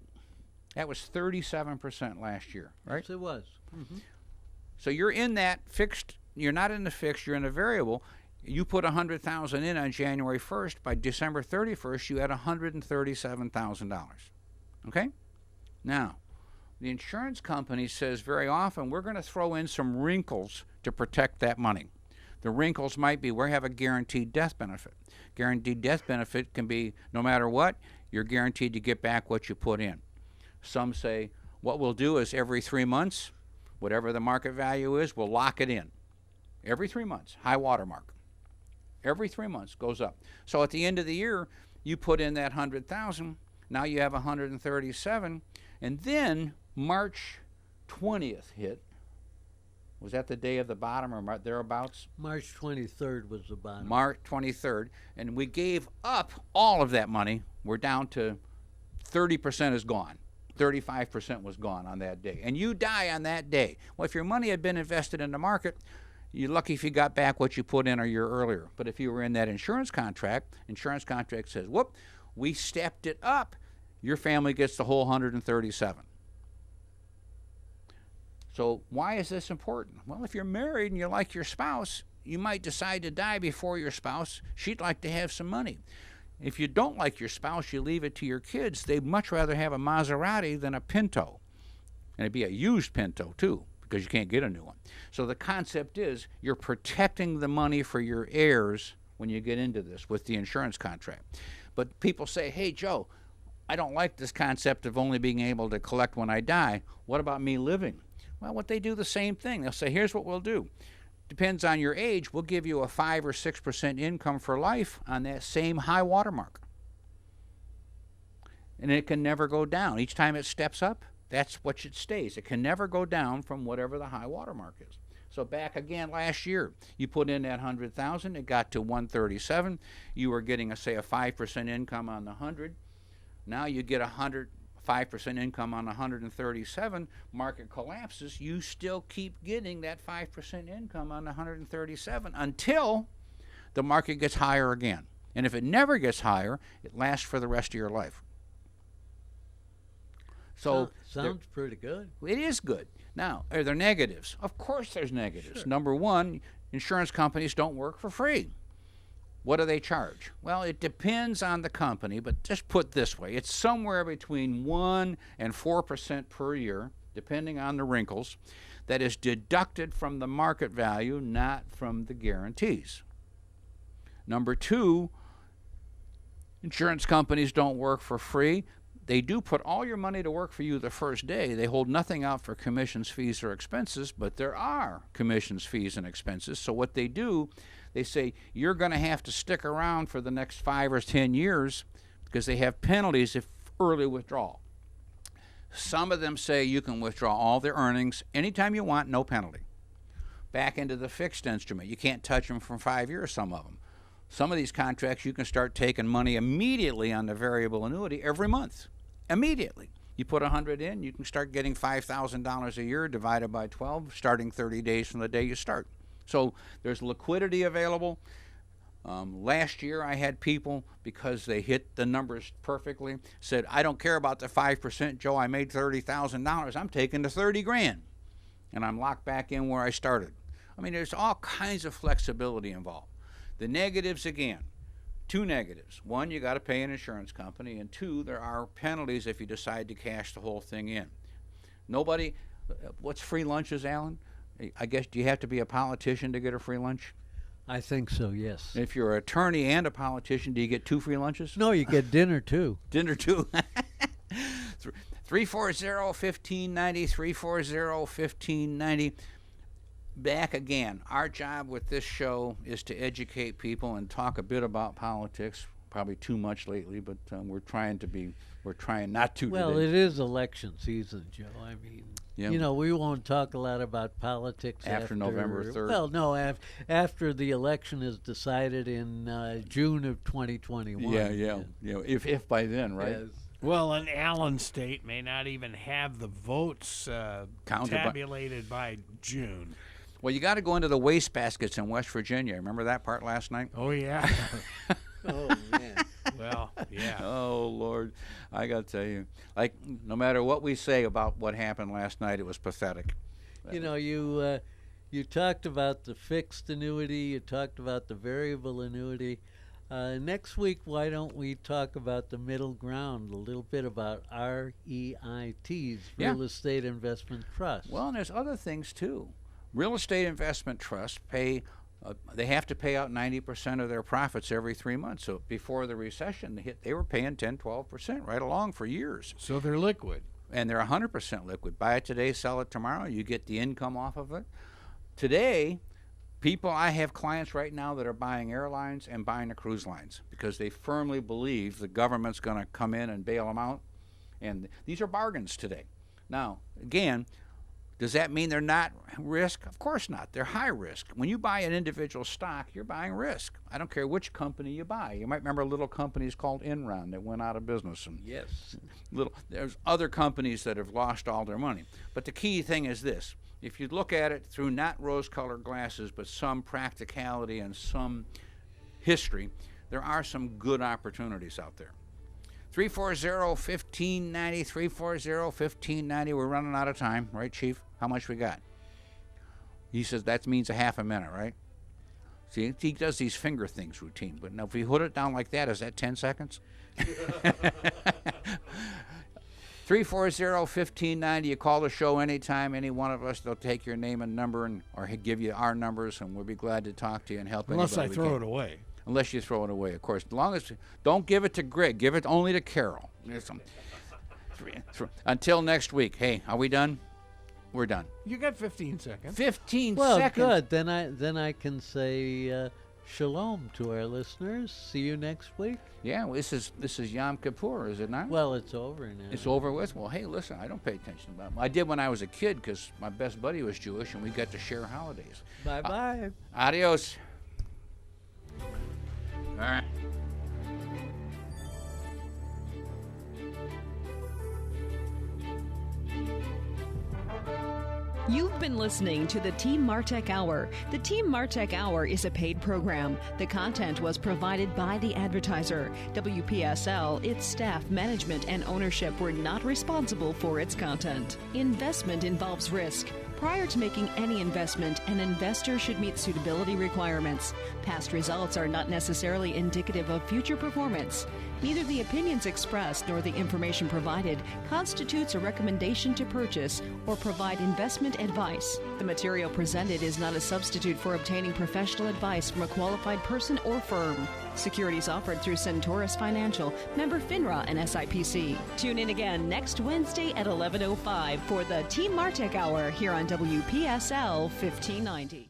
S3: That was 37% last year, right?
S4: Yes, it was. Mm-hmm.
S3: So you're in that fixed, you're not in the fixed, you're in a variable. You put $100,000 in on January 1st. By December 31st, you had $137,000. Okay? Now, the insurance company says very often, we're going to throw in some wrinkles to protect that money. The wrinkles might be, we have a guaranteed death benefit. Guaranteed death benefit can be, no matter what, you're guaranteed to get back what you put in. Some say, what we'll do is every 3 months, whatever the market value is, we'll lock it in. Every 3 months, high water mark. Every 3 months goes up. So at the end of the year, you put in that 100,000. Now you have 137, and then March 20th hit. Was that the day of the bottom or thereabouts?
S4: March 23rd was the bottom.
S3: March 23rd, and we gave up all of that money. We're down to 30% is gone. 35% was gone on that day. And you die on that day. Well, if your money had been invested in the market, you're lucky if you got back what you put in a year earlier. But if you were in that insurance contract says, whoop, we stepped it up. Your family gets the whole 137. So why is this important? Well, if you're married and you like your spouse, you might decide to die before your spouse. She'd like to have some money. If you don't like your spouse, you leave it to your kids. They'd much rather have a Maserati than a Pinto. And it'd be a used Pinto, too, because you can't get a new one. So the concept is you're protecting the money for your heirs when you get into this with the insurance contract. But people say, hey, Joe, I don't like this concept of only being able to collect when I die. What about me living? Well, what they do the same thing. They'll say, here's what we'll do. Depends on your age. We'll give you a 5 or 6% income for life on that same high water mark. And it can never go down. Each time it steps up, that's what it stays. It can never go down from whatever the high water mark is. So back again last year, you put in that 100,000, it got to 137. You were getting, say, a 5% income on the 100. Now you get 5% income on 137, market collapses, you still keep getting that 5% income on 137 until the market gets higher again. And if it never gets higher, it lasts for the rest of your life. So
S4: sounds pretty good.
S3: It is good. Now, are there negatives? Of course there's negatives.
S4: Sure.
S3: Number one, insurance companies don't work for free. What do they charge? Well, it depends on the company, but just put this way. It's somewhere between 1 and 4% per year, depending on the wrinkles, that is deducted from the market value, not from the guarantees. Number two, insurance companies don't work for free. They do put all your money to work for you the first day. They hold nothing out for commissions, fees, or expenses, but there are commissions, fees, and expenses. So what they do, they say, you're going to have to stick around for the next 5 or 10 years because they have penalties if early withdrawal. Some of them say you can withdraw all their earnings anytime you want, no penalty. Back into the fixed instrument. You can't touch them for 5 years, some of them. Some of these contracts, you can start taking money immediately on the variable annuity every month. Immediately. You put 100 in, you can start getting $5,000 a year divided by 12, starting 30 days from the day you start. So there's liquidity available. Last year I had people, because they hit the numbers perfectly, said, I don't care about the 5%, Joe, I made $30,000. I'm taking the 30 grand. And I'm locked back in where I started. I mean, there's all kinds of flexibility involved. The negatives, again, 2 negatives. 1, you got to pay an insurance company, and 2, there are penalties if you decide to cash the whole thing in. Nobody, what's free lunches, Alan? I guess, do you have to be a politician to get a free lunch?
S4: I think so, yes.
S3: If you're an attorney and a politician, do you get 2 free lunches?
S4: No, you get dinner too.
S3: Dinner too. 340-1590, 340-1590. back again. Our job with this show is to educate people and talk a bit about politics. Probably too much lately, but we're trying not to.
S4: Well,
S3: today.
S4: it is election season, Joe. I mean,
S3: Yeah.
S4: you know, we won't talk a lot about politics
S3: After November 3rd.
S4: Well, no, after the election is decided in June of 2021.
S3: Yeah. You know, if by then, right?
S4: Yes.
S5: Well, an Allen state may not even have the votes tabulated by June.
S3: Well, you got to go into the wastebaskets in West Virginia. Remember that part last night?
S5: Oh, yeah.
S4: Oh, man.
S5: Well, yeah.
S3: Oh, Lord. I got to tell you, like, no matter what we say about what happened last night, it was pathetic.
S4: You know, you talked about the fixed annuity, you talked about the variable annuity. Next week, why don't we talk about the middle ground, a little bit about REITs, Real Estate Investment Trusts.
S3: Well, and there's other things, too. Real estate investment trusts pay, they have to pay out 90% of their profits every 3 months. So before the recession hit, they were paying 10, 12% right along for years.
S5: So they're liquid.
S3: And they're 100% liquid. Buy it today, sell it tomorrow. You get the income off of it. Today, I have clients right now that are buying airlines and buying the cruise lines because they firmly believe the government's going to come in and bail them out. And these are bargains today. Now, again, does that mean they're not risk? Of course not. They're high risk. When you buy an individual stock, you're buying risk. I don't care which company you buy. You might remember little companies called Enron that went out of business. And
S4: Yes.
S3: there's other companies that have lost all their money. But the key thing is this. If you look at it through not rose-colored glasses, but some practicality and some history, there are some good opportunities out there. 340-1590, 340-1590. We're running out of time, right, Chief? How much we got? He says that means a half a minute, right? See, he does these finger things routine. But now if we put it down like that, is that 10 seconds? 340-1590. You call the show anytime, any one of us. They'll take your name and number or give you our numbers, and we'll be glad to talk to you and help
S5: Unless I
S3: anybody we
S5: throw
S3: can.
S5: it away.
S3: Unless you throw it away, of course. As long as don't give it to Greg, give it only to Carol. Until next week. Hey, are we done? We're done.
S5: You got 15 seconds.
S3: 15
S4: Well,
S3: seconds.
S4: good. Then I can say shalom to our listeners. See you next week.
S3: Yeah, well, this is Yom Kippur, is it not?
S4: Well, it's over now.
S3: It's over with. Well, hey, listen, I don't pay attention about it. I did when I was a kid because my best buddy was Jewish and we got to share holidays.
S4: Bye-bye.
S3: Adios. All right.
S2: You've been listening to the Team Martek Hour. The Team Martek Hour is a paid program. The content was provided by the advertiser. WPSL, its staff, management, and ownership were not responsible for its content. Investment involves risk. Prior to making any investment, an investor should meet suitability requirements. Past results are not necessarily indicative of future performance. Neither the opinions expressed nor the information provided constitutes a recommendation to purchase or provide investment advice. The material presented is not a substitute for obtaining professional advice from a qualified person or firm. Securities offered through Centaurus Financial, member FINRA and SIPC. Tune in again next Wednesday at 11:05 for the Team Martek Hour here on WPSL 1590.